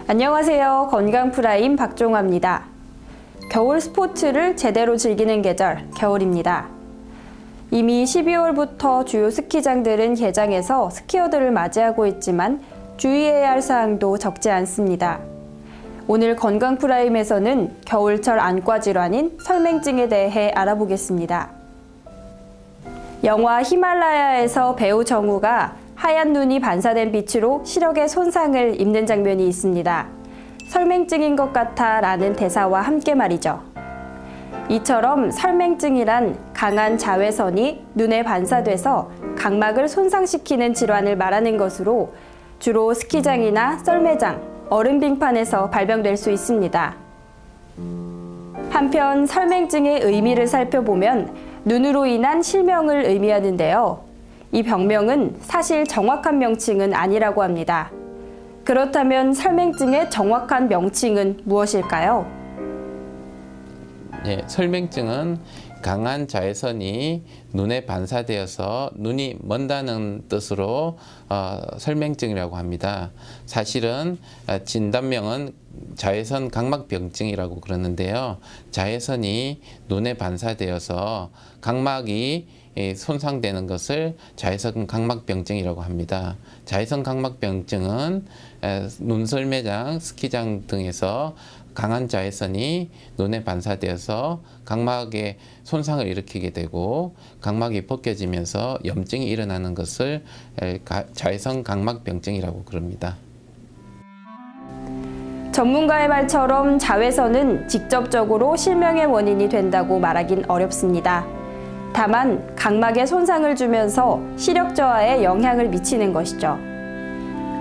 안녕하세요. 건강프라임 박종화입니다. 겨울 스포츠를 제대로 즐기는 계절, 겨울입니다. 이미 12월부터 주요 스키장들은 개장해서 스키어들을 맞이하고 있지만 주의해야 할 사항도 적지 않습니다. 오늘 건강프라임에서는 겨울철 안과 질환인 설맹증에 대해 알아보겠습니다. 영화 히말라야에서 배우 정우가 하얀 눈이 반사된 빛으로 시력에 손상을 입는 장면이 있습니다. 설맹증인 것 같아 라는 대사와 함께 말이죠. 이처럼 설맹증이란 강한 자외선이 눈에 반사돼서 각막을 손상시키는 질환을 말하는 것으로 주로 스키장이나 썰매장, 얼음 빙판에서 발병될 수 있습니다. 한편 설맹증의 의미를 살펴보면 눈으로 인한 실명을 의미하는데요. 이 병명은 사실 정확한 명칭은 아니라고 합니다. 그렇다면 설맹증의 정확한 명칭은 무엇일까요? 네, 설맹증은 강한 자외선이 눈에 반사되어서 눈이 먼다는 뜻으로 설맹증이라고 합니다. 사실은 진단명은 자외선 각막병증이라고 그러는데요. 자외선이 눈에 반사되어서 각막이 손상되는 것을 자외선 각막병증이라고 합니다. 자외선 각막병증은 눈썰매장, 스키장 등에서 강한 자외선이 눈에 반사되어서 각막에 손상을 일으키게 되고 각막이 벗겨지면서 염증이 일어나는 것을 자외선 각막병증이라고 그럽니다. 전문가의 말처럼 자외선은 직접적으로 실명의 원인이 된다고 말하긴 어렵습니다. 다만 각막에 손상을 주면서 시력 저하에 영향을 미치는 것이죠.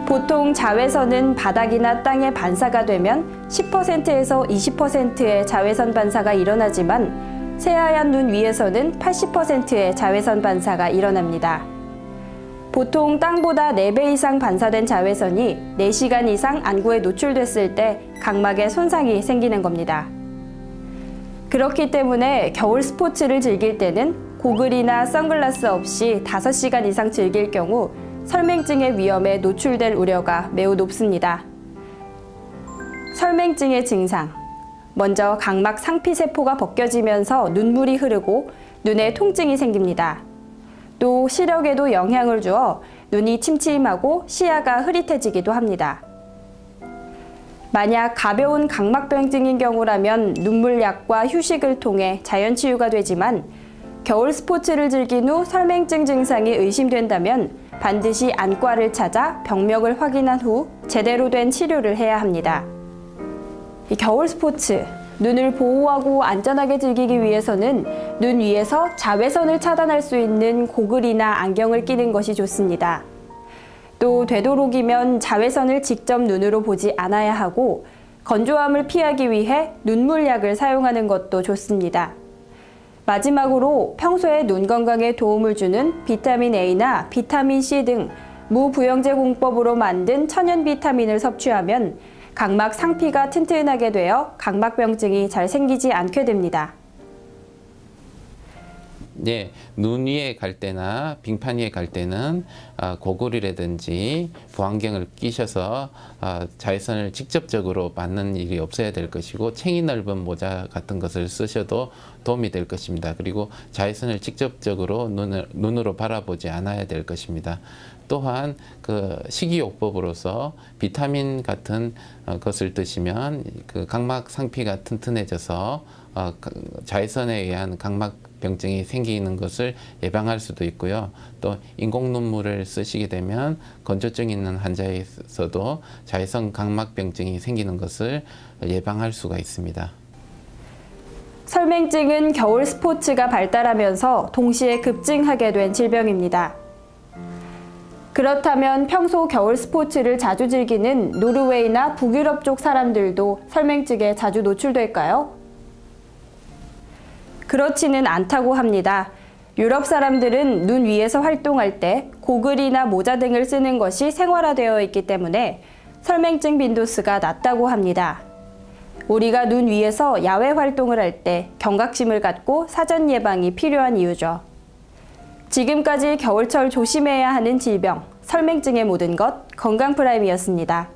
보통 자외선은 바닥이나 땅에 반사가 되면 10%에서 20%의 자외선 반사가 일어나지만 새하얀 눈 위에서는 80%의 자외선 반사가 일어납니다. 보통 땅보다 4배 이상 반사된 자외선이 4시간 이상 안구에 노출됐을 때 각막에 손상이 생기는 겁니다. 그렇기 때문에 겨울 스포츠를 즐길 때는 고글이나 선글라스 없이 5시간 이상 즐길 경우 설맹증의 위험에 노출될 우려가 매우 높습니다. 설맹증의 증상. 먼저 각막 상피세포가 벗겨지면서 눈물이 흐르고 눈에 통증이 생깁니다. 또 시력에도 영향을 주어 눈이 침침하고 시야가 흐릿해지기도 합니다. 만약 가벼운 각막병증인 경우라면 눈물약과 휴식을 통해 자연치유가 되지만 겨울 스포츠를 즐긴 후 설맹증 증상이 의심된다면 반드시 안과를 찾아 병명을 확인한 후 제대로 된 치료를 해야 합니다. 겨울 스포츠, 눈을 보호하고 안전하게 즐기기 위해서는 눈 위에서 자외선을 차단할 수 있는 고글이나 안경을 끼는 것이 좋습니다. 또 되도록이면 자외선을 직접 눈으로 보지 않아야 하고 건조함을 피하기 위해 눈물약을 사용하는 것도 좋습니다. 마지막으로 평소에 눈 건강에 도움을 주는 비타민 A나 비타민 C 등 무부영제 공법으로 만든 천연 비타민을 섭취하면 각막 상피가 튼튼하게 되어 각막병증이 잘 생기지 않게 됩니다. 네, 눈 위에 갈 때나 빙판 위에 갈 때는 고글이라든지 보안경을 끼셔서 자외선을 직접적으로 맞는 일이 없어야 될 것이고 챙이 넓은 모자 같은 것을 쓰셔도 도움이 될 것입니다. 그리고 자외선을 직접적으로 눈으로 바라보지 않아야 될 것입니다. 또한 그 식이요법으로서 비타민 같은 것을 드시면 그 각막 상피가 튼튼해져서 자외선에 의한 각막병증이 생기는 것을 예방할 수도 있고요. 또 인공 눈물을 쓰시게 되면 건조증 있는 환자에서도 자외선 각막병증이 생기는 것을 예방할 수가 있습니다. 설맹증은 겨울 스포츠가 발달하면서 동시에 급증하게 된 질병입니다. 그렇다면 평소 겨울 스포츠를 자주 즐기는 노르웨이나 북유럽 쪽 사람들도 설맹증에 자주 노출될까요? 그렇지는 않다고 합니다. 유럽 사람들은 눈 위에서 활동할 때 고글이나 모자 등을 쓰는 것이 생활화되어 있기 때문에 설맹증 빈도수가 낮다고 합니다. 우리가 눈 위에서 야외 활동을 할 때 경각심을 갖고 사전 예방이 필요한 이유죠. 지금까지 겨울철 조심해야 하는 질병, 설맹증의 모든 것, 건강프라임이었습니다.